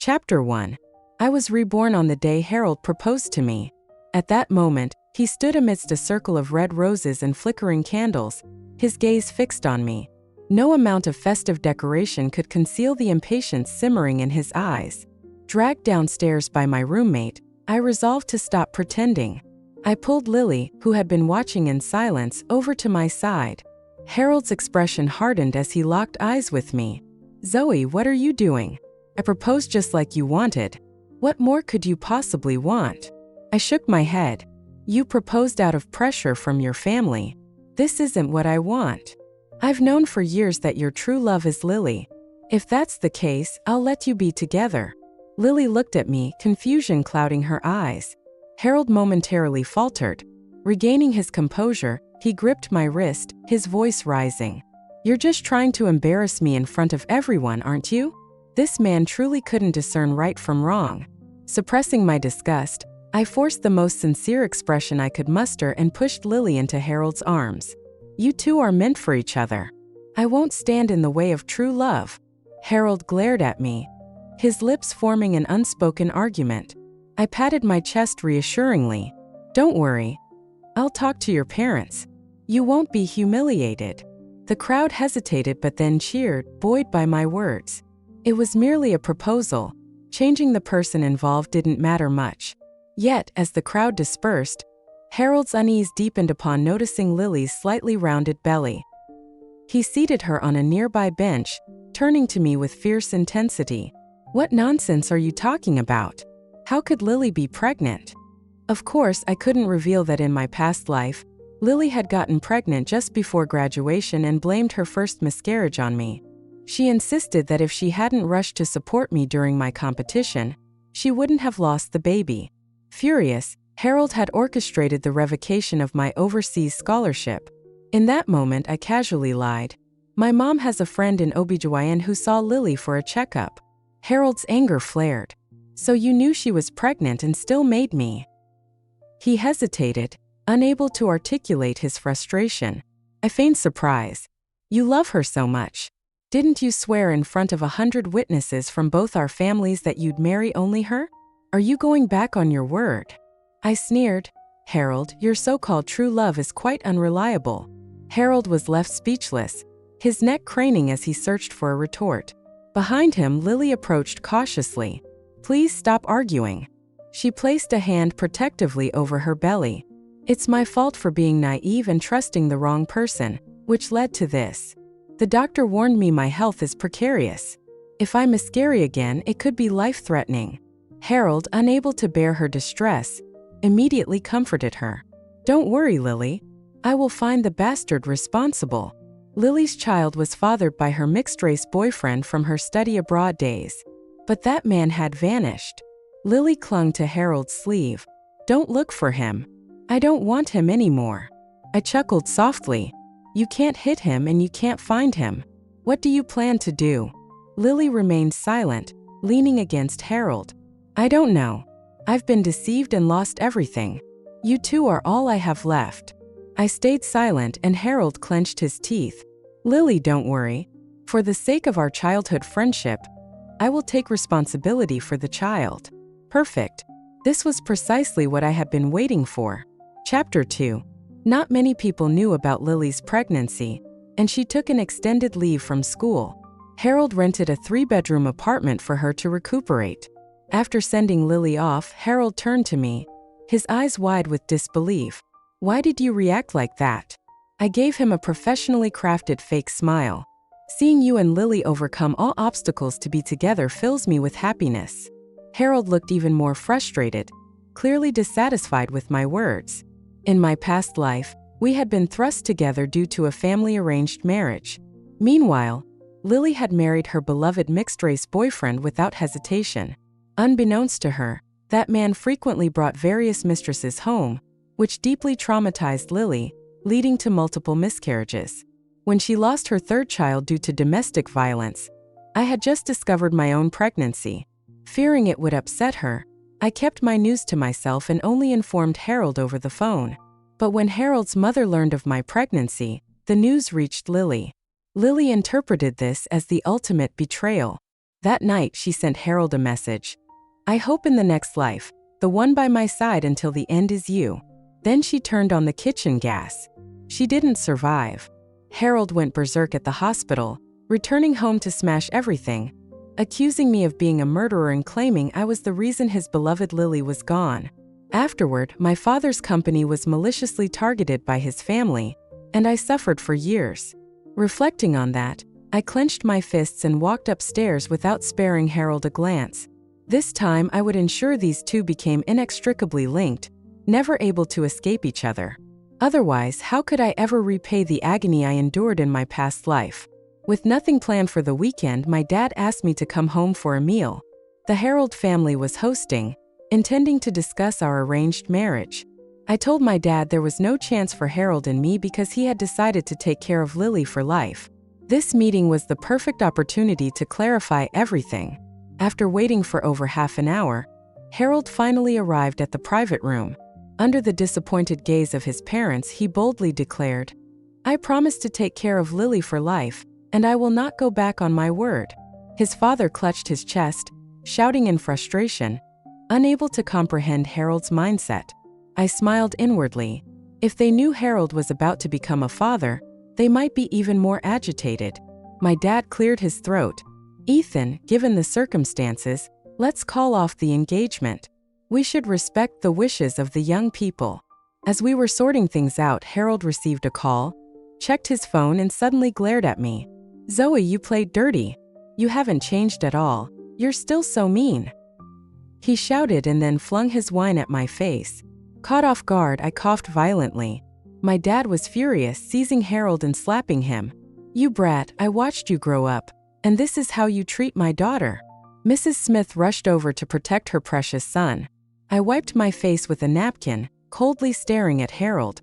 Chapter 1. I was reborn on the day Harold proposed to me. At that moment, he stood amidst a circle of red roses and flickering candles, his gaze fixed on me. No amount of festive decoration could conceal the impatience simmering in his eyes. Dragged downstairs by my roommate, I resolved to stop pretending. I pulled Lily, who had been watching in silence, over to my side. Harold's expression hardened as he locked eyes with me. "Zoe, what are you doing? I proposed just like you wanted. What more could you possibly want?" I shook my head. "You proposed out of pressure from your family. This isn't what I want. I've known for years that your true love is Lily. If that's the case, I'll let you be together." Lily looked at me, confusion clouding her eyes. Harold momentarily faltered. Regaining his composure, he gripped my wrist, his voice rising. "You're just trying to embarrass me in front of everyone, aren't you?" This man truly couldn't discern right from wrong. Suppressing my disgust, I forced the most sincere expression I could muster and pushed Lily into Harold's arms. "You two are meant for each other. I won't stand in the way of true love." Harold glared at me, his lips forming an unspoken argument. I patted my chest reassuringly. "Don't worry. I'll talk to your parents. You won't be humiliated." The crowd hesitated but then cheered, buoyed by my words. It was merely a proposal. Changing the person involved didn't matter much. Yet, as the crowd dispersed, Harold's unease deepened upon noticing Lily's slightly rounded belly. He seated her on a nearby bench, turning to me with fierce intensity. "What nonsense are you talking about? How could Lily be pregnant?" Of course, I couldn't reveal that in my past life, Lily had gotten pregnant just before graduation and blamed her first miscarriage on me. She insisted that if she hadn't rushed to support me during my competition, she wouldn't have lost the baby. Furious, Harold had orchestrated the revocation of my overseas scholarship. In that moment, I casually lied. "My mom has a friend in OBGYN who saw Lily for a checkup." Harold's anger flared. "So you knew she was pregnant and still made me?" He hesitated, unable to articulate his frustration. I feigned surprise. "You love her so much. Didn't you swear in front of 100 witnesses from both our families that you'd marry only her? Are you going back on your word?" I sneered. "Harold, your so-called true love is quite unreliable." Harold was left speechless, his neck craning as he searched for a retort. Behind him, Lily approached cautiously. "Please stop arguing." She placed a hand protectively over her belly. "It's my fault for being naive and trusting the wrong person, which led to this. The doctor warned me my health is precarious. If I miscarry again, it could be life-threatening." Harold, unable to bear her distress, immediately comforted her. "Don't worry, Lily. I will find the bastard responsible." Lily's child was fathered by her mixed-race boyfriend from her study abroad days. But that man had vanished. Lily clung to Harold's sleeve. "Don't look for him. I don't want him anymore." I chuckled softly. "You can't hit him and you can't find him. What do you plan to do?" Lily remained silent, leaning against Harold. "I don't know. I've been deceived and lost everything. You two are all I have left." I stayed silent and Harold clenched his teeth. "Lily, don't worry. For the sake of our childhood friendship, I will take responsibility for the child." Perfect. This was precisely what I had been waiting for. Chapter 2. Not many people knew about Lily's pregnancy, and she took an extended leave from school. Harold rented a 3-bedroom apartment for her to recuperate. After sending Lily off, Harold turned to me, his eyes wide with disbelief. "Why did you react like that?" I gave him a professionally crafted fake smile. "Seeing you and Lily overcome all obstacles to be together fills me with happiness." Harold looked even more frustrated, clearly dissatisfied with my words. In my past life, we had been thrust together due to a family-arranged marriage. Meanwhile, Lily had married her beloved mixed-race boyfriend without hesitation. Unbeknownst to her, that man frequently brought various mistresses home, which deeply traumatized Lily, leading to multiple miscarriages. When she lost her 3rd child due to domestic violence, I had just discovered my own pregnancy. Fearing it would upset her, I kept my news to myself and only informed Harold over the phone. But when Harold's mother learned of my pregnancy, the news reached Lily. Lily interpreted this as the ultimate betrayal. That night, she sent Harold a message. "I hope in the next life, the one by my side until the end is you." Then she turned on the kitchen gas. She didn't survive. Harold went berserk at the hospital, returning home to smash everything, accusing me of being a murderer and claiming I was the reason his beloved Lily was gone. Afterward, my father's company was maliciously targeted by his family, and I suffered for years. Reflecting on that, I clenched my fists and walked upstairs without sparing Harold a glance. This time I would ensure these two became inextricably linked, never able to escape each other. Otherwise, how could I ever repay the agony I endured in my past life? With nothing planned for the weekend, my dad asked me to come home for a meal. The Harold family was hosting, intending to discuss our arranged marriage. I told my dad there was no chance for Harold and me because he had decided to take care of Lily for life. This meeting was the perfect opportunity to clarify everything. After waiting for over half an hour, Harold finally arrived at the private room. Under the disappointed gaze of his parents, he boldly declared, "I promise to take care of Lily for life, and I will not go back on my word." His father clutched his chest, shouting in frustration, unable to comprehend Harold's mindset. I smiled inwardly. If they knew Harold was about to become a father, they might be even more agitated. My dad cleared his throat. "Ethan, given the circumstances, let's call off the engagement. We should respect the wishes of the young people." As we were sorting things out, Harold received a call, checked his phone, and suddenly glared at me. "Zoe, you played dirty. You haven't changed at all. You're still so mean." He shouted and then flung his wine at my face. Caught off guard, I coughed violently. My dad was furious, seizing Harold and slapping him. "You brat, I watched you grow up, and this is how you treat my daughter." Mrs. Smith rushed over to protect her precious son. I wiped my face with a napkin, coldly staring at Harold.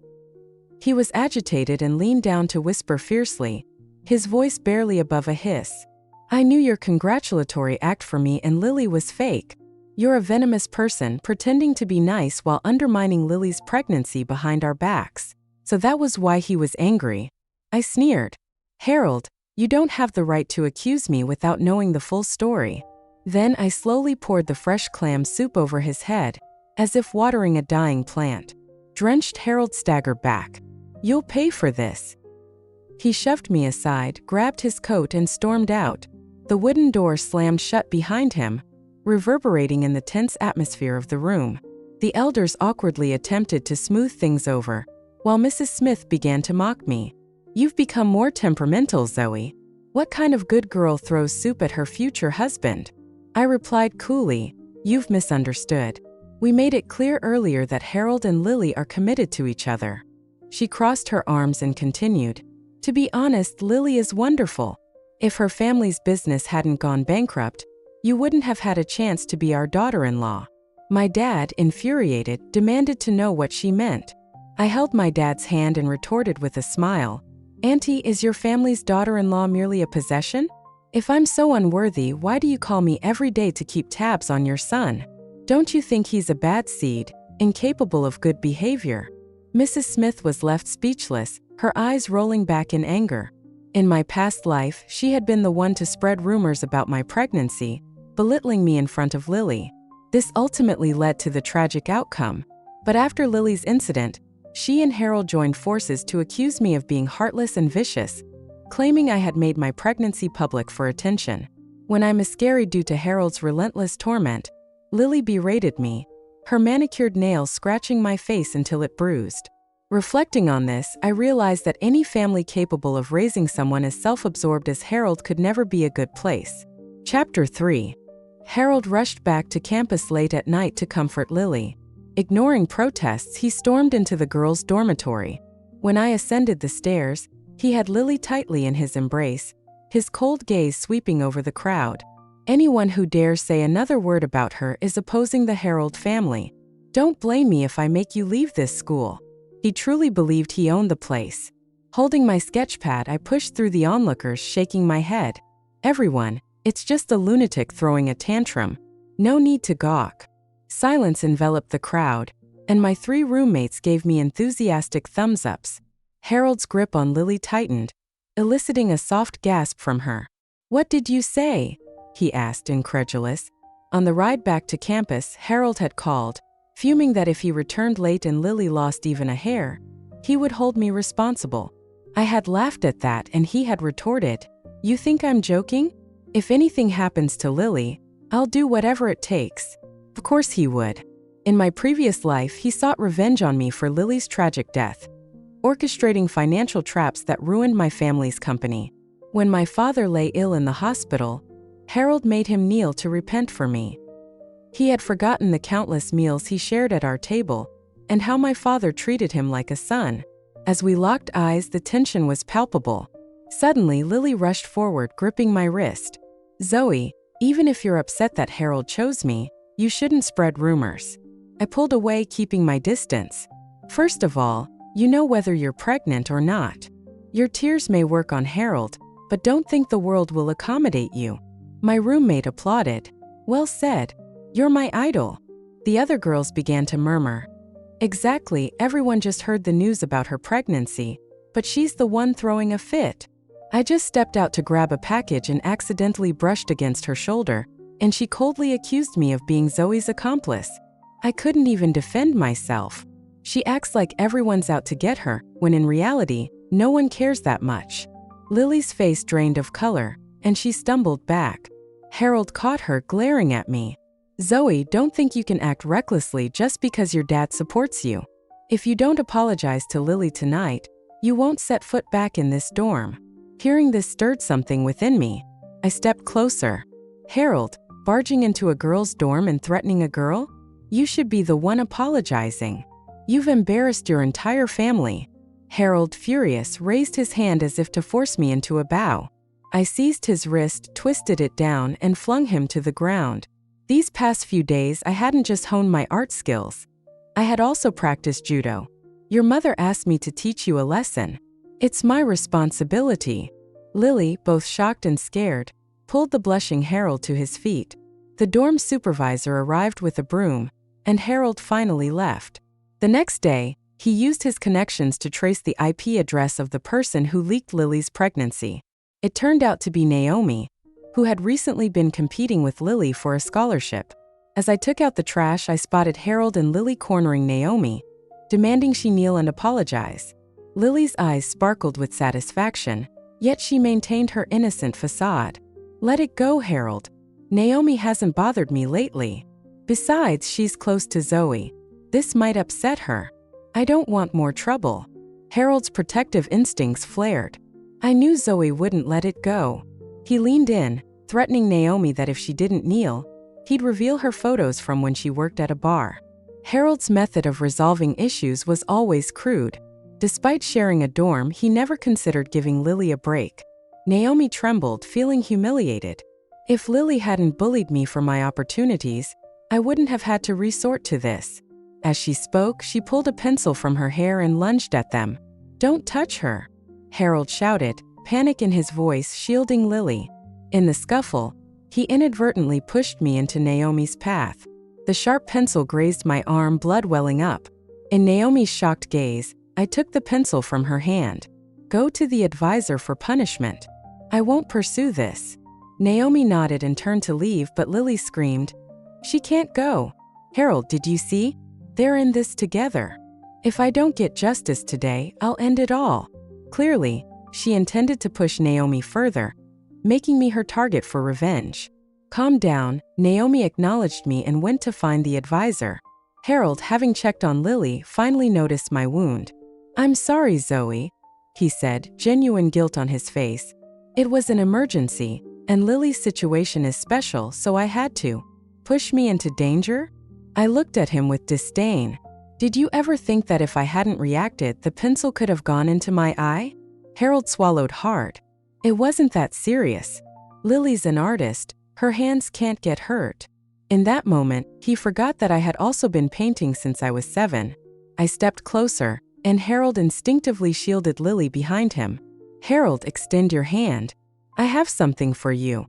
He was agitated and leaned down to whisper fiercely, his voice barely above a hiss. "I knew your congratulatory act for me and Lily was fake. You're a venomous person pretending to be nice while undermining Lily's pregnancy behind our backs. So that was why he was angry." I sneered. "Harold, you don't have the right to accuse me without knowing the full story." Then I slowly poured the fresh clam soup over his head, as if watering a dying plant. Drenched, Harold staggered back. "You'll pay for this." He shoved me aside, grabbed his coat, and stormed out. The wooden door slammed shut behind him, reverberating in the tense atmosphere of the room. The elders awkwardly attempted to smooth things over, while Mrs. Smith began to mock me. "You've become more temperamental, Zoe. What kind of good girl throws soup at her future husband?" I replied coolly, "You've misunderstood. We made it clear earlier that Harold and Lily are committed to each other." She crossed her arms and continued, "To be honest, Lily is wonderful. If her family's business hadn't gone bankrupt, you wouldn't have had a chance to be our daughter-in-law." My dad, infuriated, demanded to know what she meant. I held my dad's hand and retorted with a smile, "Auntie, is your family's daughter-in-law merely a possession? If I'm so unworthy, why do you call me every day to keep tabs on your son? Don't you think he's a bad seed, incapable of good behavior?" Mrs. Smith was left speechless, her eyes rolling back in anger. In my past life, she had been the one to spread rumors about my pregnancy, belittling me in front of Lily. This ultimately led to the tragic outcome. But after Lily's incident, she and Harold joined forces to accuse me of being heartless and vicious, claiming I had made my pregnancy public for attention. When I miscarried due to Harold's relentless torment, Lily berated me, her manicured nails scratching my face until it bruised. Reflecting on this, I realized that any family capable of raising someone as self-absorbed as Harold could never be a good place. Chapter 3. Harold rushed back to campus late at night to comfort Lily. Ignoring protests, he stormed into the girls' dormitory. When I ascended the stairs, he had Lily tightly in his embrace, his cold gaze sweeping over the crowd. "Anyone who dares say another word about her is opposing the Harold family. Don't blame me if I make you leave this school." He truly believed he owned the place. Holding my sketchpad, I pushed through the onlookers, shaking my head. "Everyone, it's just a lunatic throwing a tantrum. No need to gawk." Silence enveloped the crowd, and my 3 roommates gave me enthusiastic thumbs-ups. Harold's grip on Lily tightened, eliciting a soft gasp from her. "What did you say?" he asked, incredulous. On the ride back to campus, Harold had called, fuming that if he returned late and Lily lost even a hair, he would hold me responsible. I had laughed at that and he had retorted, "You think I'm joking? If anything happens to Lily, I'll do whatever it takes." Of course he would. In my previous life, he sought revenge on me for Lily's tragic death, orchestrating financial traps that ruined my family's company. When my father lay ill in the hospital, Harold made him kneel to repent for me. He had forgotten the countless meals he shared at our table, and how my father treated him like a son. As we locked eyes, the tension was palpable. Suddenly, Lily rushed forward, gripping my wrist. "Zoe, even if you're upset that Harold chose me, you shouldn't spread rumors." I pulled away, keeping my distance. "First of all, you know whether you're pregnant or not. Your tears may work on Harold, but don't think the world will accommodate you." My roommate applauded. "Well said. You're my idol." The other girls began to murmur. "Exactly, everyone just heard the news about her pregnancy, but she's the one throwing a fit." I just stepped out to grab a package and accidentally brushed against her shoulder, and she coldly accused me of being Zoe's accomplice. I couldn't even defend myself. She acts like everyone's out to get her, when in reality, no one cares that much. Lily's face drained of color, and she stumbled back. Harold caught her, glaring at me. "Zoe, don't think you can act recklessly just because your dad supports you. If you don't apologize to Lily tonight, you won't set foot back in this dorm." Hearing this stirred something within me. I stepped closer. "Harold, barging into a girl's dorm and threatening a girl? You should be the one apologizing. You've embarrassed your entire family." Harold, furious, raised his hand as if to force me into a bow. I seized his wrist, twisted it down, and flung him to the ground. These past few days, I hadn't just honed my art skills. I had also practiced judo. "Your mother asked me to teach you a lesson. It's my responsibility." Lily, both shocked and scared, pulled the blushing Harold to his feet. The dorm supervisor arrived with a broom, and Harold finally left. The next day, he used his connections to trace the IP address of the person who leaked Lily's pregnancy. It turned out to be Naomi, who had recently been competing with Lily for a scholarship. As I took out the trash, I spotted Harold and Lily cornering Naomi, demanding she kneel and apologize. Lily's eyes sparkled with satisfaction, yet she maintained her innocent facade. "Let it go, Harold. Naomi hasn't bothered me lately. Besides, she's close to Zoe. This might upset her. I don't want more trouble." Harold's protective instincts flared. I knew Zoe wouldn't let it go. He leaned in, threatening Naomi that if she didn't kneel, he'd reveal her photos from when she worked at a bar. Harold's method of resolving issues was always crude. Despite sharing a dorm, he never considered giving Lily a break. Naomi trembled, feeling humiliated. If Lily hadn't bullied me for my opportunities, I wouldn't have had to resort to this. As she spoke, she pulled a pencil from her hair and lunged at them. "Don't touch her," Harold shouted, panic in his voice, shielding Lily. In the scuffle, he inadvertently pushed me into Naomi's path. The sharp pencil grazed my arm, blood welling up. In Naomi's shocked gaze, I took the pencil from her hand. "Go to the advisor for punishment. I won't pursue this." Naomi nodded and turned to leave, but Lily screamed, "She can't go. Harold, did you see? They're in this together. If I don't get justice today, I'll end it all." Clearly, she intended to push Naomi further, making me her target for revenge. Calm down, Naomi acknowledged me and went to find the advisor. Harold, having checked on Lily, finally noticed my wound. "I'm sorry, Zoe," he said, genuine guilt on his face. "It was an emergency, and Lily's situation is special, so I had to." "Push me into danger?" I looked at him with disdain. "Did you ever think that if I hadn't reacted, the pencil could have gone into my eye?" Harold swallowed hard. "It wasn't that serious. Lily's an artist. Her hands can't get hurt." In that moment, he forgot that I had also been painting since I was 7. I stepped closer, and Harold instinctively shielded Lily behind him. "Harold, extend your hand. I have something for you."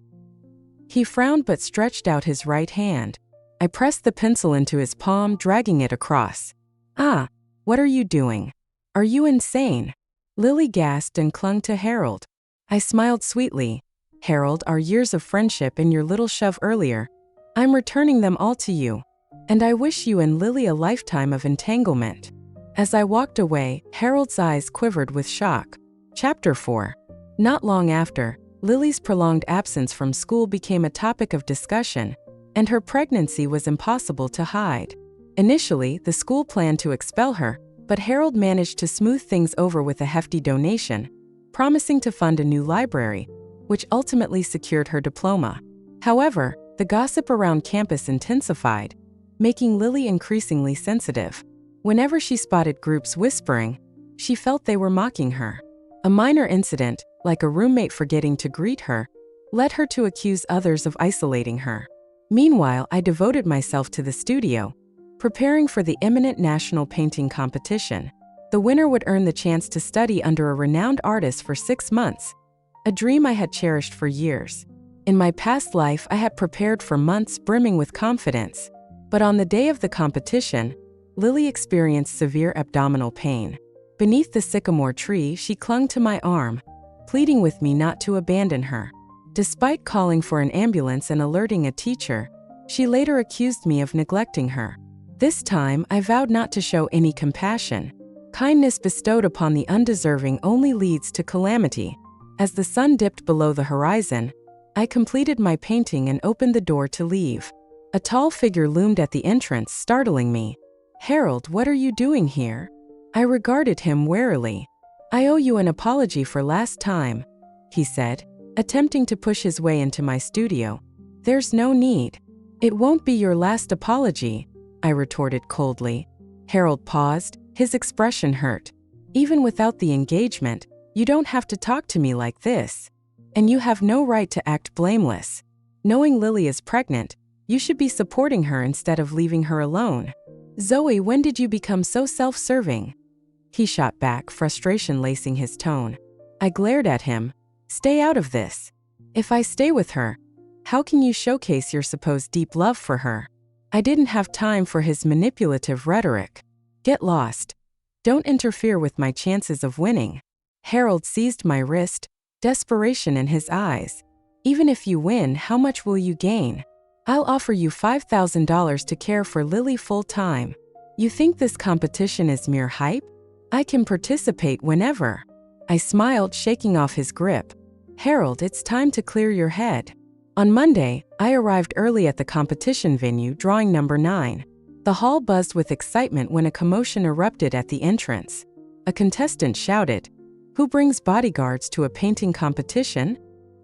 He frowned but stretched out his right hand. I pressed the pencil into his palm, dragging it across. "Ah, what are you doing? Are you insane?" Lily gasped and clung to Harold. I smiled sweetly. Harold, our years of friendship and your little shove earlier. I'm returning them all to you. And I wish you and Lily a lifetime of entanglement." As I walked away, Harold's eyes quivered with shock. Chapter 4. Not long after, Lily's prolonged absence from school became a topic of discussion, and her pregnancy was impossible to hide. Initially, the school planned to expel her, but Harold managed to smooth things over with a hefty donation, promising to fund a new library, which ultimately secured her diploma. However, the gossip around campus intensified, making Lily increasingly sensitive. Whenever she spotted groups whispering, she felt they were mocking her. A minor incident, like a roommate forgetting to greet her, led her to accuse others of isolating her. Meanwhile, I devoted myself to the studio, preparing for the imminent national painting competition. The winner would earn the chance to study under a renowned artist for 6 months, a dream I had cherished for years. In my past life, I had prepared for months brimming with confidence. But on the day of the competition, Lily experienced severe abdominal pain. Beneath the sycamore tree, she clung to my arm, pleading with me not to abandon her. Despite calling for an ambulance and alerting a teacher, she later accused me of neglecting her. This time, I vowed not to show any compassion. Kindness bestowed upon the undeserving only leads to calamity. As the sun dipped below the horizon, I completed my painting and opened the door to leave. A tall figure loomed at the entrance, startling me. "Harold, what are you doing here?" I regarded him warily. "I owe you an apology for last time," he said, attempting to push his way into my studio. "There's no need." "It won't be your last apology," I retorted coldly. Harold paused, his expression hurt. "Even without the engagement, you don't have to talk to me like this. And you have no right to act blameless. Knowing Lily is pregnant, you should be supporting her instead of leaving her alone. Zoe, when did you become so self-serving?" He shot back, frustration lacing his tone. I glared at him. "Stay out of this. If I stay with her, how can you showcase your supposed deep love for her?" I didn't have time for his manipulative rhetoric. "Get lost. Don't interfere with my chances of winning." Harold seized my wrist, desperation in his eyes. "Even if you win, how much will you gain? I'll offer you $5,000 to care for Lily full-time. You think this competition is mere hype? I can participate whenever." I smiled, shaking off his grip. "Harold, it's time to clear your head." On Monday, I arrived early at the competition venue, drawing number 9. The hall buzzed with excitement when a commotion erupted at the entrance. A contestant shouted, "Who brings bodyguards to a painting competition?"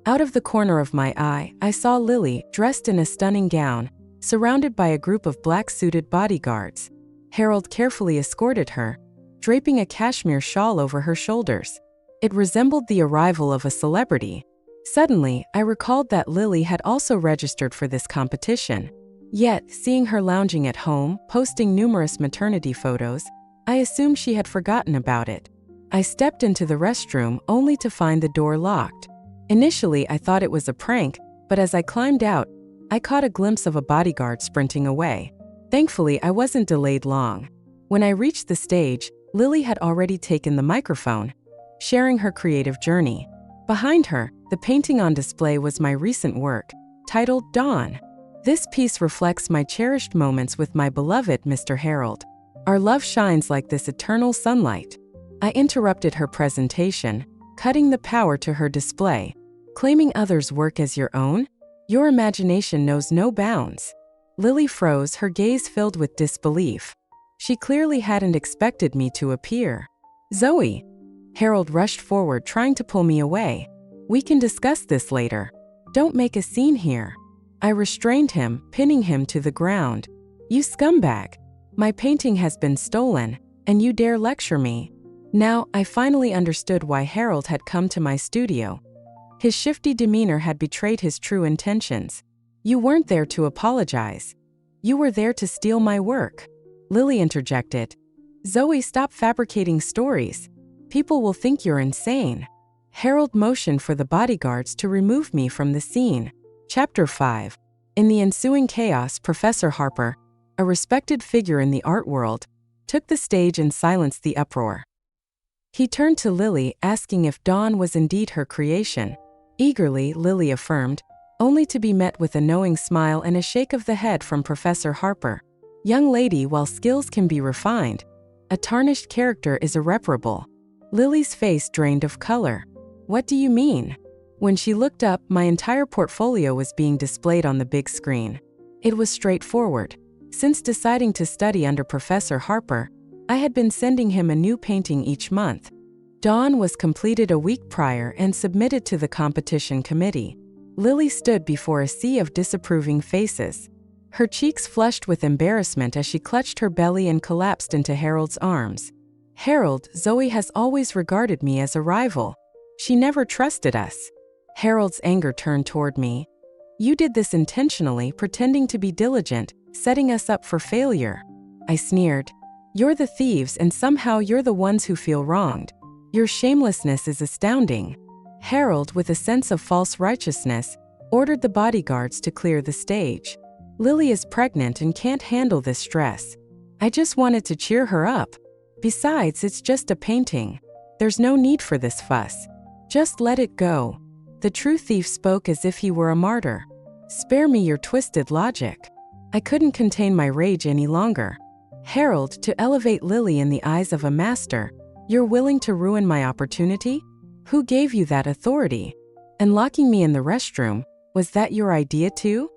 Out of the corner of my eye, I saw Lily, dressed in a stunning gown, surrounded by a group of black-suited bodyguards. Harold carefully escorted her, draping a cashmere shawl over her shoulders. It resembled the arrival of a celebrity. Suddenly, I recalled that Lily had also registered for this competition. Yet, seeing her lounging at home, posting numerous maternity photos, I assumed she had forgotten about it. I stepped into the restroom only to find the door locked. Initially, I thought it was a prank, but as I climbed out, I caught a glimpse of a bodyguard sprinting away. Thankfully, I wasn't delayed long. When I reached the stage, Lily had already taken the microphone, sharing her creative journey. Behind her, the painting on display was my recent work, titled Dawn. This piece reflects my cherished moments with my beloved Mr. Harold. Our love shines like this eternal sunlight. I interrupted her presentation, cutting the power to her display. "Claiming others' work as your own? Your imagination knows no bounds." Lily froze, her gaze filled with disbelief. She clearly hadn't expected me to appear. "Zoe!" Harold rushed forward, trying to pull me away. "We can discuss this later. Don't make a scene here." I restrained him, pinning him to the ground. "You scumbag! My painting has been stolen, and you dare lecture me." Now, I finally understood why Harold had come to my studio. His shifty demeanor had betrayed his true intentions. "You weren't there to apologize. You were there to steal my work." Lily interjected. "Zoe, stop fabricating stories. People will think you're insane." Harold motioned for the bodyguards to remove me from the scene. Chapter 5. In the ensuing chaos, Professor Harper, a respected figure in the art world, took the stage and silenced the uproar. He turned to Lily, asking if Dawn was indeed her creation. Eagerly, Lily affirmed, only to be met with a knowing smile and a shake of the head from Professor Harper. Young lady, while skills can be refined, a tarnished character is irreparable. Lily's face drained of color. What do you mean? When she looked up, my entire portfolio was being displayed on the big screen. It was straightforward. Since deciding to study under Professor Harper, I had been sending him a new painting each month. Dawn was completed a week prior and submitted to the competition committee. Lily stood before a sea of disapproving faces. Her cheeks flushed with embarrassment as she clutched her belly and collapsed into Harold's arms. Harold, Zoe has always regarded me as a rival. She never trusted us. Harold's anger turned toward me. You did this intentionally, pretending to be diligent, setting us up for failure. I sneered. You're the thieves and somehow you're the ones who feel wronged. Your shamelessness is astounding. Harold, with a sense of false righteousness, ordered the bodyguards to clear the stage. Lily is pregnant and can't handle this stress. I just wanted to cheer her up. Besides, it's just a painting. There's no need for this fuss. Just let it go. The true thief spoke as if he were a martyr. Spare me your twisted logic. I couldn't contain my rage any longer. Harold, to elevate Lily in the eyes of a master, you're willing to ruin my opportunity? Who gave you that authority? And locking me in the restroom, was that your idea too?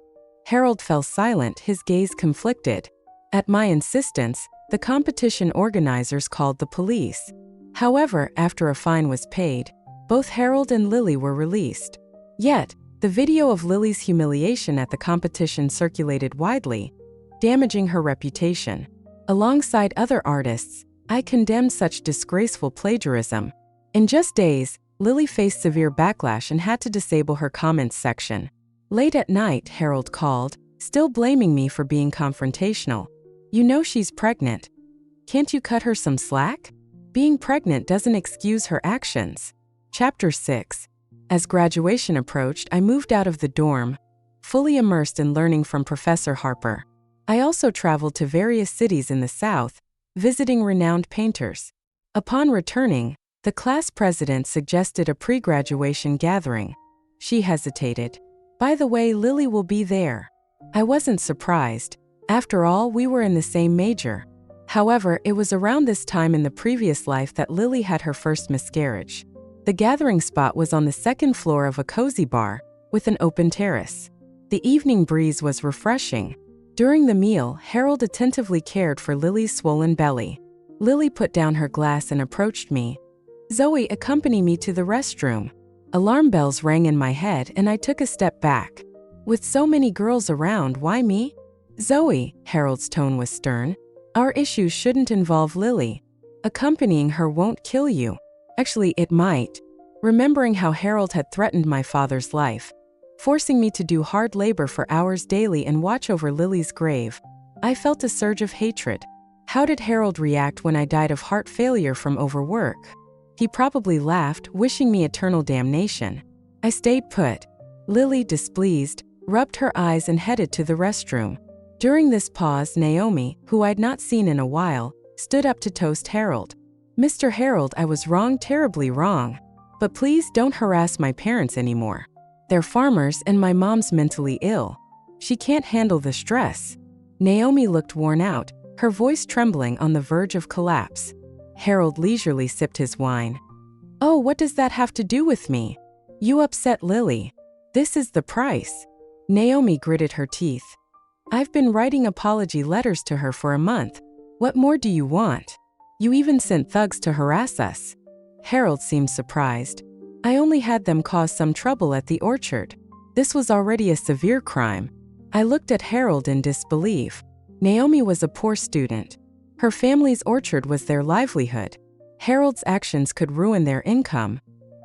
Harold fell silent, his gaze conflicted. At my insistence, the competition organizers called the police. However, after a fine was paid, both Harold and Lily were released. Yet, the video of Lily's humiliation at the competition circulated widely, damaging her reputation. Alongside other artists, I condemned such disgraceful plagiarism. In just days, Lily faced severe backlash and had to disable her comments section. Late at night, Harold called, still blaming me for being confrontational. You know she's pregnant. Can't you cut her some slack? Being pregnant doesn't excuse her actions. Chapter 6. As graduation approached, I moved out of the dorm, fully immersed in learning from Professor Harper. I also traveled to various cities in the South, visiting renowned painters. Upon returning, the class president suggested a pre-graduation gathering. She hesitated. By the way, Lily will be there. I wasn't surprised. After all, we were in the same major. However, it was around this time in the previous life that Lily had her first miscarriage. The gathering spot was on the second floor of a cozy bar, with an open terrace. The evening breeze was refreshing. During the meal, Harold attentively cared for Lily's swollen belly. Lily put down her glass and approached me. Zoe, accompany me to the restroom. Alarm bells rang in my head and I took a step back. With so many girls around, why me? Zoe, Harold's tone was stern. Our issues shouldn't involve Lily. Accompanying her won't kill you. Actually, it might. Remembering how Harold had threatened my father's life, forcing me to do hard labor for hours daily and watch over Lily's grave, I felt a surge of hatred. How did Harold react when I died of heart failure from overwork? He probably laughed, wishing me eternal damnation. I stayed put. Lily, displeased, rubbed her eyes and headed to the restroom. During this pause, Naomi, who I'd not seen in a while, stood up to toast Harold. Mr. Harold, I was wrong, terribly wrong. But please don't harass my parents anymore. They're farmers and my mom's mentally ill. She can't handle the stress. Naomi looked worn out, her voice trembling on the verge of collapse. Harold leisurely sipped his wine. Oh, what does that have to do with me? You upset Lily. This is the price. Naomi gritted her teeth. I've been writing apology letters to her for a month. What more do you want? You even sent thugs to harass us. Harold seemed surprised. I only had them cause some trouble at the orchard. This was already a severe crime. I looked at Harold in disbelief. Naomi was a poor student. Her family's orchard was their livelihood. Harold's actions could ruin their income.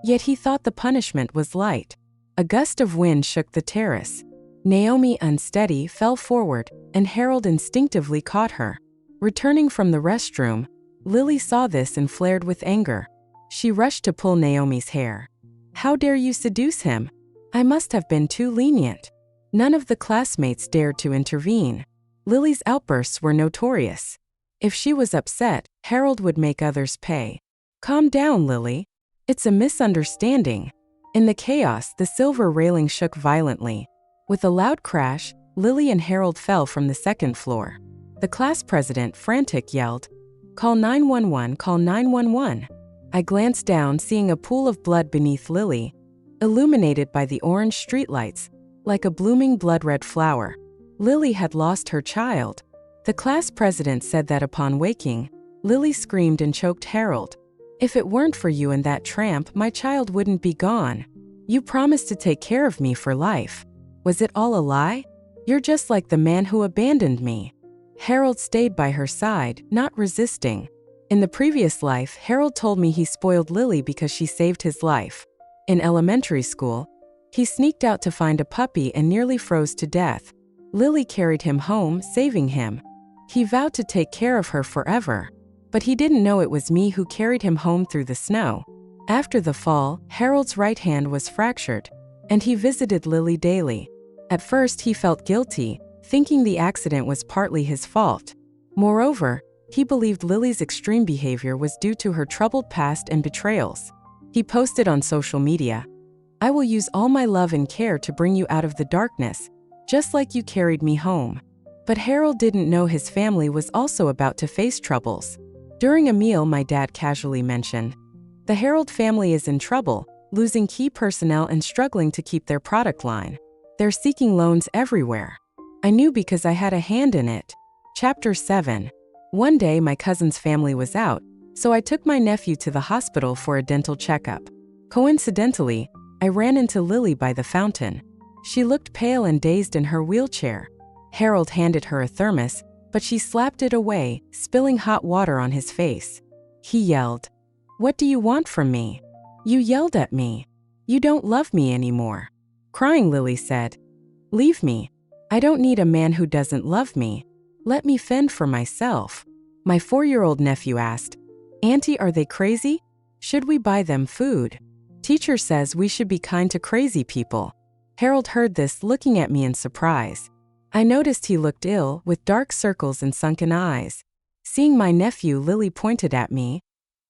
Yet he thought the punishment was light. A gust of wind shook the terrace. Naomi, unsteady, fell forward, and Harold instinctively caught her. Returning from the restroom, Lily saw this and flared with anger. She rushed to pull Naomi's hair. How dare you seduce him? I must have been too lenient. None of the classmates dared to intervene. Lily's outbursts were notorious. If she was upset, Harold would make others pay. Calm down, Lily. It's a misunderstanding. In the chaos, the silver railing shook violently. With a loud crash, Lily and Harold fell from the second floor. The class president, frantic, yelled, "Call 911, call 911." I glanced down, seeing a pool of blood beneath Lily, illuminated by the orange streetlights, like a blooming blood-red flower. Lily had lost her child. The class president said that upon waking, Lily screamed and choked Harold. "If it weren't for you and that tramp, my child wouldn't be gone. You promised to take care of me for life. Was it all a lie? You're just like the man who abandoned me." Harold stayed by her side, not resisting. In the previous life, Harold told me he spoiled Lily because she saved his life. In elementary school, he sneaked out to find a puppy and nearly froze to death. Lily carried him home, saving him. He vowed to take care of her forever. But he didn't know it was me who carried him home through the snow. After the fall, Harold's right hand was fractured, and he visited Lily daily. At first, he felt guilty, thinking the accident was partly his fault. Moreover, he believed Lily's extreme behavior was due to her troubled past and betrayals. He posted on social media, "I will use all my love and care to bring you out of the darkness, just like you carried me home." But Harold didn't know his family was also about to face troubles. During a meal, my dad casually mentioned, "The Harold family is in trouble, losing key personnel and struggling to keep their product line. They're seeking loans everywhere." I knew because I had a hand in it. Chapter 7. One day, my cousin's family was out, so I took my nephew to the hospital for a dental checkup. Coincidentally, I ran into Lily by the fountain. She looked pale and dazed in her wheelchair. Harold handed her a thermos, but she slapped it away, spilling hot water on his face. He yelled, "What do you want from me? You yelled at me. You don't love me anymore." Crying, Lily said, "Leave me. I don't need a man who doesn't love me. Let me fend for myself." My 4-year-old nephew asked, "Auntie, are they crazy? Should we buy them food? Teacher says we should be kind to crazy people." Harold heard this, looking at me in surprise. I noticed he looked ill, with dark circles and sunken eyes. Seeing my nephew, Lily pointed at me,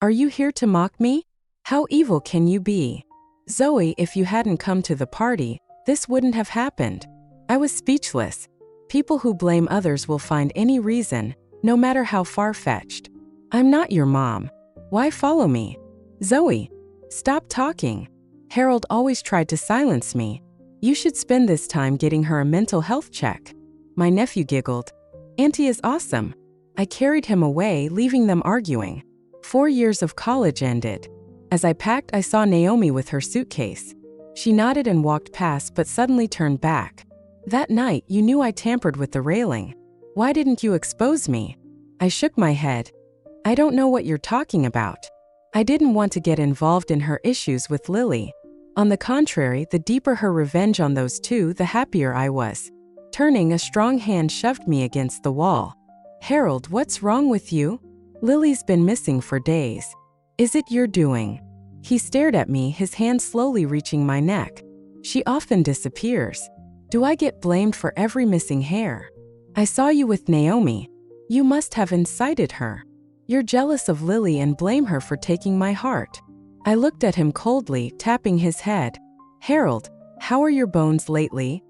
"Are you here to mock me? How evil can you be? Zoe, if you hadn't come to the party, this wouldn't have happened." I was speechless. People who blame others will find any reason, no matter how far-fetched. "I'm not your mom. Why follow me? Zoe, stop talking." Harold always tried to silence me. "You should spend this time getting her a mental health check." My nephew giggled. "Auntie is awesome." I carried him away, leaving them arguing. 4 years of college ended. As I packed, I saw Naomi with her suitcase. She nodded and walked past, but suddenly turned back. "That night, you knew I tampered with the railing. Why didn't you expose me?" I shook my head. "I don't know what you're talking about." I didn't want to get involved in her issues with Lily. On the contrary, the deeper her revenge on those two, the happier I was. Turning, a strong hand shoved me against the wall. "Harold, what's wrong with you? Lily's been missing for days. Is it your doing?" He stared at me, his hand slowly reaching my neck. "She often disappears. Do I get blamed for every missing hair? I saw you with Naomi. You must have incited her. You're jealous of Lily and blame her for taking my heart." I looked at him coldly, tapping his head. "Harold, how are your bones lately?"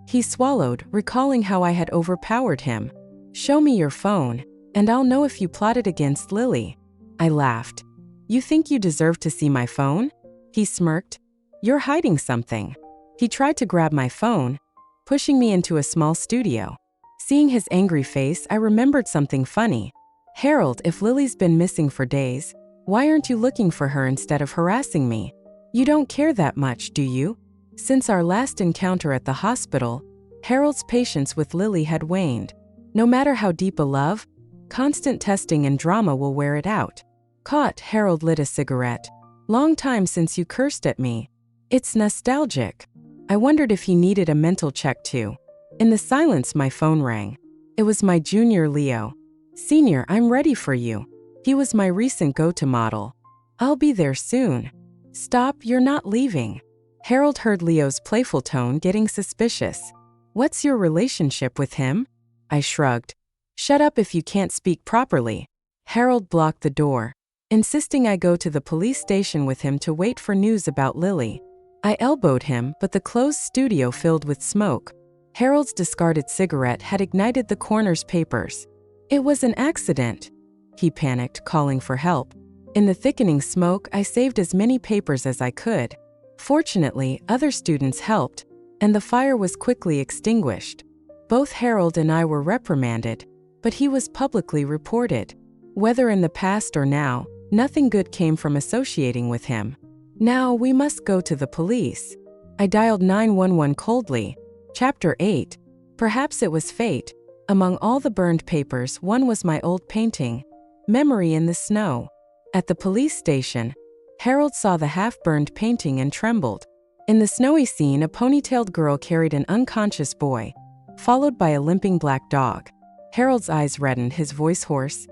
He swallowed, recalling how I had overpowered him. "Show me your phone, and I'll know if you plotted against Lily." I laughed. "You think you deserve to see my phone?" He smirked. "You're hiding something." He tried to grab my phone, pushing me into a small studio. Seeing his angry face, I remembered something funny. "Harold, if Lily's been missing for days, why aren't you looking for her instead of harassing me? You don't care that much, do you?" Since our last encounter at the hospital, Harold's patience with Lily had waned. No matter how deep a love, constant testing and drama will wear it out. Caught, Harold lit a cigarette. "Long time since you cursed at me. It's nostalgic." I wondered if he needed a mental check too. In the silence, my phone rang. It was my junior Leo. "Senior, I'm ready for you." He was my recent go-to model. "I'll be there soon." "Stop, you're not leaving." Harold heard Leo's playful tone, getting suspicious. "What's your relationship with him?" I shrugged. "Shut up if you can't speak properly." Harold blocked the door, insisting I go to the police station with him to wait for news about Lily. I elbowed him, but the closed studio filled with smoke. Harold's discarded cigarette had ignited the coroner's papers. It was an accident. He panicked, calling for help. In the thickening smoke, I saved as many papers as I could. Fortunately, other students helped, and the fire was quickly extinguished. Both Harold and I were reprimanded, but he was publicly reported. Whether in the past or now, nothing good came from associating with him. Now we must go to the police. I dialed 911 coldly. Chapter 8. Perhaps it was fate. Among all the burned papers, one was my old painting, Memory in the Snow. At the police station, Harold saw the half-burned painting and trembled. In the snowy scene, a ponytailed girl carried an unconscious boy, followed by a limping black dog. Harold's eyes reddened, his voice hoarse.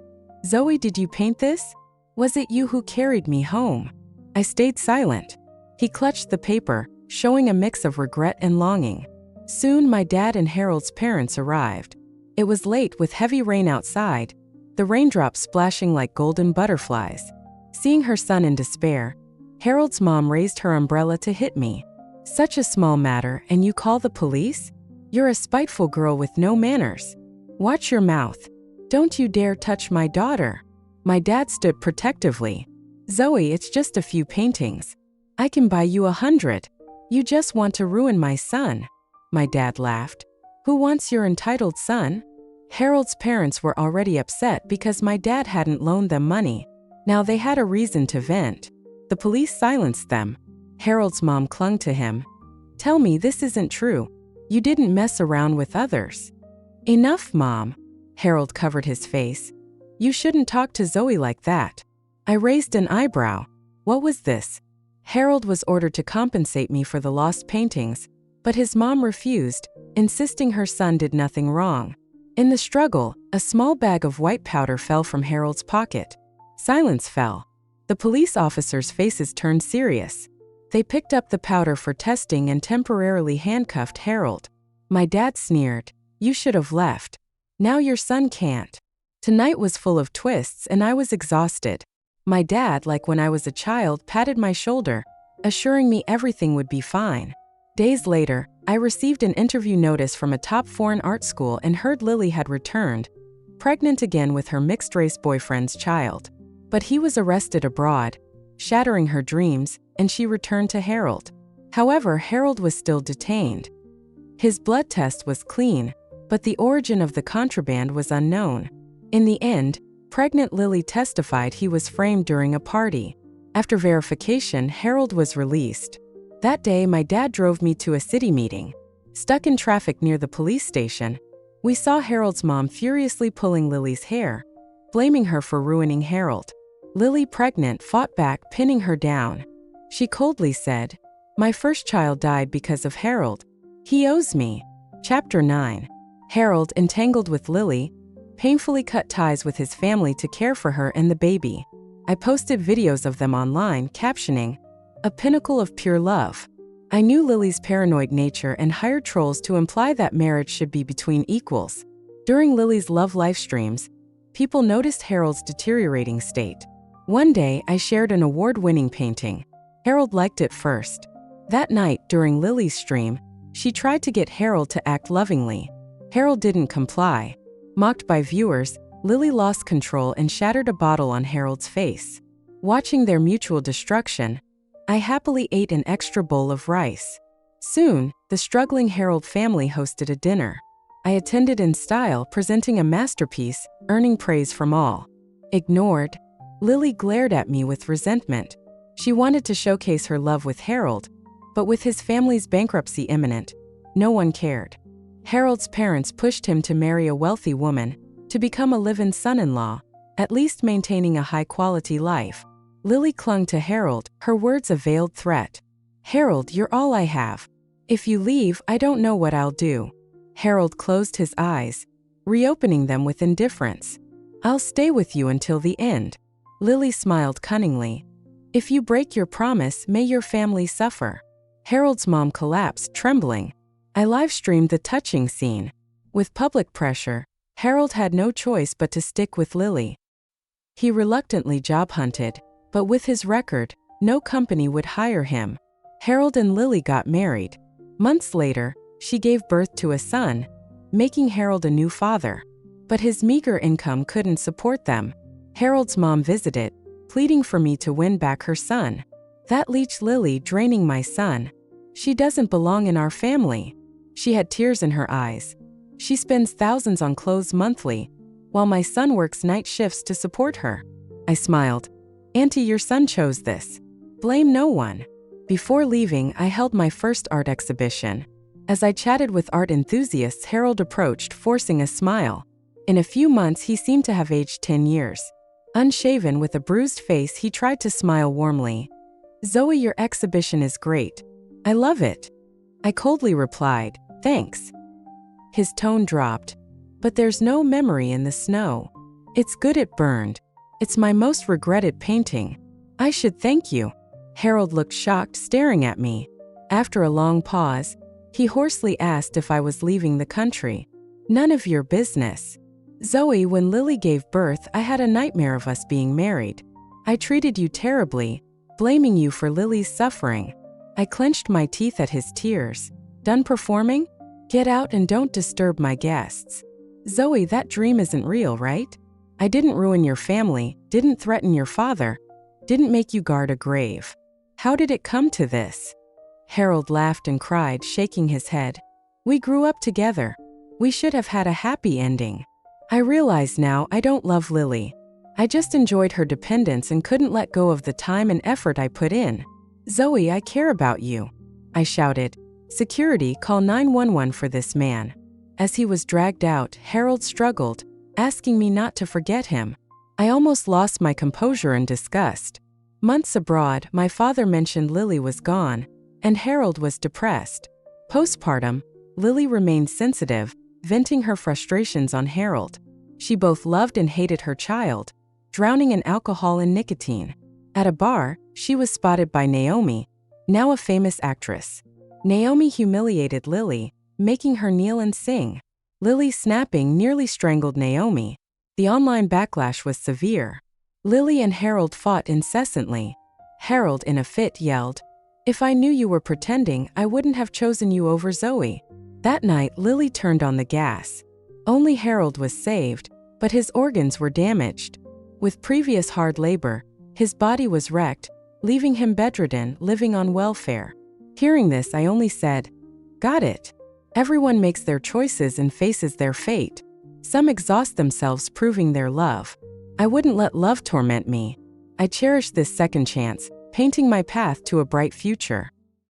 "Zoe, did you paint this? Was it you who carried me home?" I stayed silent. He clutched the paper, showing a mix of regret and longing. Soon my dad and Harold's parents arrived. It was late with heavy rain outside, the raindrops splashing like golden butterflies. Seeing her son in despair, Harold's mom raised her umbrella to hit me. "Such a small matter, and you call the police? You're a spiteful girl with no manners. Watch your mouth. Don't you dare touch my daughter." My dad stood protectively. "Zoe, it's just a few paintings. I can buy you 100. You just want to ruin my son." My dad laughed. "Who wants your entitled son?" Harold's parents were already upset because my dad hadn't loaned them money. Now they had a reason to vent. The police silenced them. Harold's mom clung to him. "Tell me this isn't true. You didn't mess around with others." "Enough, Mom." Harold covered his face. "You shouldn't talk to Zoe like that." I raised an eyebrow. What was this? Harold was ordered to compensate me for the lost paintings, but his mom refused, insisting her son did nothing wrong. In the struggle, a small bag of white powder fell from Harold's pocket. Silence fell. The police officers' faces turned serious. They picked up the powder for testing and temporarily handcuffed Harold. My dad sneered. "You should have left. Now your son can't." Tonight was full of twists and I was exhausted. My dad, like when I was a child, patted my shoulder, assuring me everything would be fine. Days later, I received an interview notice from a top foreign art school and heard Lily had returned, pregnant again with her mixed-race boyfriend's child. But he was arrested abroad, shattering her dreams, and she returned to Harold. However, Harold was still detained. His blood test was clean, but the origin of the contraband was unknown. In the end, pregnant Lily testified he was framed during a party. After verification, Harold was released. That day, my dad drove me to a city meeting. Stuck in traffic near the police station, we saw Harold's mom furiously pulling Lily's hair, blaming her for ruining Harold. Lily, pregnant, fought back, pinning her down. She coldly said, "My first child died because of Harold. He owes me." Chapter 9. Harold, entangled with Lily, painfully cut ties with his family to care for her and the baby. I posted videos of them online, captioning, "A pinnacle of pure love." I knew Lily's paranoid nature and hired trolls to imply that marriage should be between equals. During Lily's love life streams, people noticed Harold's deteriorating state. One day, I shared an award-winning painting. Harold liked it first. That night, during Lily's stream, she tried to get Harold to act lovingly. Harold didn't comply. Mocked by viewers, Lily lost control and shattered a bottle on Harold's face. Watching their mutual destruction, I happily ate an extra bowl of rice. Soon, the struggling Harold family hosted a dinner. I attended in style, presenting a masterpiece, earning praise from all. Ignored, Lily glared at me with resentment. She wanted to showcase her love with Harold, but with his family's bankruptcy imminent, no one cared. Harold's parents pushed him to marry a wealthy woman, to become a live-in son-in-law, at least maintaining a high-quality life. Lily clung to Harold, her words a veiled threat. "Harold, you're all I have. If you leave, I don't know what I'll do." Harold closed his eyes, reopening them with indifference. "I'll stay with you until the end." Lily smiled cunningly. "If you break your promise, may your family suffer." Harold's mom collapsed, trembling. I live-streamed the touching scene. With public pressure, Harold had no choice but to stick with Lily. He reluctantly job hunted, but with his record, no company would hire him. Harold and Lily got married. Months later, she gave birth to a son, making Harold a new father. But his meager income couldn't support them. Harold's mom visited, pleading for me to win back her son. That leech Lily draining my son. She doesn't belong in our family. She had tears in her eyes. She spends thousands on clothes monthly, while my son works night shifts to support her. I smiled. Auntie, your son chose this. Blame no one. Before leaving, I held my first art exhibition. As I chatted with art enthusiasts, Harold approached, forcing a smile. In a few months, he seemed to have aged 10 years. Unshaven with a bruised face, he tried to smile warmly. Zoe, your exhibition is great. I love it. I coldly replied, thanks. His tone dropped. But there's no memory in the snow. It's good it burned. It's my most regretted painting. I should thank you. Harold looked shocked, staring at me. After a long pause, he hoarsely asked if I was leaving the country. None of your business. Zoe, when Lily gave birth, I had a nightmare of us being married. I treated you terribly, blaming you for Lily's suffering. I clenched my teeth at his tears. Done performing? Get out and don't disturb my guests. Zoe, that dream isn't real, right? I didn't ruin your family, didn't threaten your father, didn't make you guard a grave. How did it come to this? Harold laughed and cried, shaking his head. We grew up together. We should have had a happy ending. I realize now I don't love Lily. I just enjoyed her dependence and couldn't let go of the time and effort I put in. Zoe, I care about you. I shouted. Security, call 911 for this man. As he was dragged out, Harold struggled, asking me not to forget him. I almost lost my composure in disgust. Months abroad, my father mentioned Lily was gone, and Harold was depressed. Postpartum, Lily remained sensitive, venting her frustrations on Harold. She both loved and hated her child, drowning in alcohol and nicotine. At a bar, she was spotted by Naomi, now a famous actress. Naomi humiliated Lily, making her kneel and sing. Lily, snapping, nearly strangled Naomi. The online backlash was severe. Lily and Harold fought incessantly. Harold, in a fit, yelled, If I knew you were pretending, I wouldn't have chosen you over Zoe. That night, Lily turned on the gas. Only Harold was saved, but his organs were damaged. With previous hard labor, his body was wrecked, leaving him bedridden, living on welfare. Hearing this, I only said, Got it. Everyone makes their choices and faces their fate. Some exhaust themselves proving their love. I wouldn't let love torment me. I cherished this second chance, painting my path to a bright future.